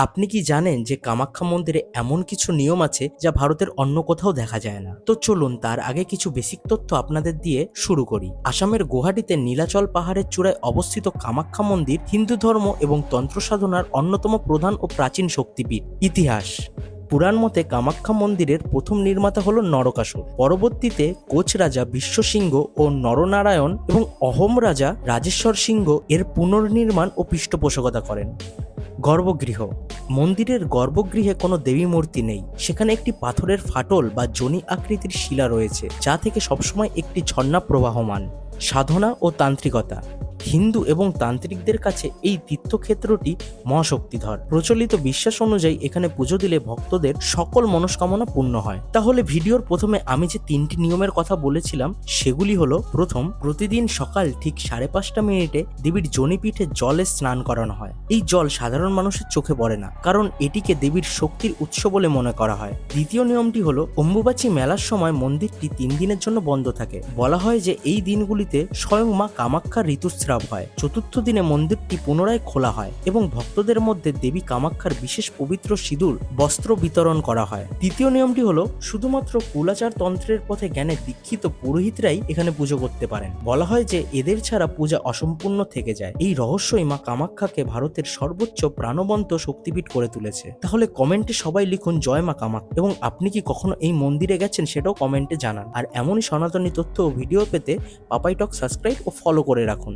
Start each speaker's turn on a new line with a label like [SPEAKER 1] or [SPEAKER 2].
[SPEAKER 1] আপনি কি জানেন যে কামাখ্যা মন্দিরে এমন কিছু নিয়ম আছে যা ভারতের অন্য কোথাও দেখা যায় না? তো চলুন তার আগে কিছু বেসিক তথ্য আপনাদের দিয়ে শুরু করি। আসামের গুয়াহাটিতে নীলাচল পাহাড়ের চূড়ায় অবস্থিত কামাখ্যা মন্দির হিন্দু ধর্ম এবং তন্ত্র সাধনার অন্যতম প্রধান ও প্রাচীন শক্তিপীঠ। ইতিহাস: পুরাণ মতে কামাখ্যা মন্দিরের প্রথম নির্মাতা হল নরকাসুর। পরবর্তীতে কোচ রাজা বিশ্বসিংহ ও নরনারায়ণ এবং অহোম রাজা রাজেশ্বর সিংহ এর পুনর্নির্মাণ ও পৃষ্ঠপোষকতা করেন। গর্ভগৃহ: মন্দিরের গর্ভগৃহে কোনো দেবী মূর্তি নেই। সেখানে একটি পাথরের ফাটল বা যোনি আকৃতির শিলা রয়েছে, যা থেকে সবসময় একটি ঝর্ণা প্রবাহমান। সাধনা ও তান্ত্রিকতা: হিন্দু এবং তান্ত্রিকদের কাছে এই তীর্থক্ষেত্রটি মহাশক্তিধর। প্রচলিত বিশ্বাস অনুযায়ী এখানে পুজো দিলে ভক্তদের সকল মনস্কামনা পূর্ণ হয়। তাহলে ভিডিওর প্রথমে আমি যে 3টি নিয়মের কথা বলেছিলাম সেগুলি হলো: প্রথম, প্রতিদিন সকাল ঠিক 5:30 দেবীর যোনিপীঠে জলে স্নান করানো হয়। এই জল সাধারণ মানুষের চোখে পড়ে না, কারণ এটিকে দেবীর শক্তির উৎস বলে মনে করা হয়। দ্বিতীয় নিয়মটি হলো অম্বুবাচী মেলার সময় মন্দিরটি 3 দিনের জন্য বন্ধ থাকে। বলা হয় যে এই দিনগুলিতে স্বয়ং মা কামাখ্যার ঋতুস্রাব হয়। চতুর্থ দিনে মন্দিরটি পুনরায় খোলা হয় এবং ভক্তদের মধ্যে দেবী কামাখ্যার বিশেষ পবিত্র সিঁদুর বস্ত্র বিতরণ করা হয়। তৃতীয় নিয়মটি হলো শুধুমাত্র কুলাচার তন্ত্রের পথে জ্ঞানে দীক্ষিত পুরোহিতরাই এখানে পুজো করতে পারেন। বলা হয় যে এদের ছাড়া পূজা অসম্পূর্ণ থেকে যায়। এই রহস্যই মা কামাখ্যাকে ভারতের সর্বোচ্চ প্রাণবন্ত শক্তিপীঠ করে তুলেছে। তাহলে কমেন্টে সবাই লিখুন জয় মা কামাখ্যা, এবং আপনি কি কখনো এই মন্দিরে গেছেন সেটাও কমেন্টে জানান। আর এমনই সনাতনী তথ্য ও ভিডিও পেতে পাপাই টক সাবস্ক্রাইব ও ফলো করে রাখুন।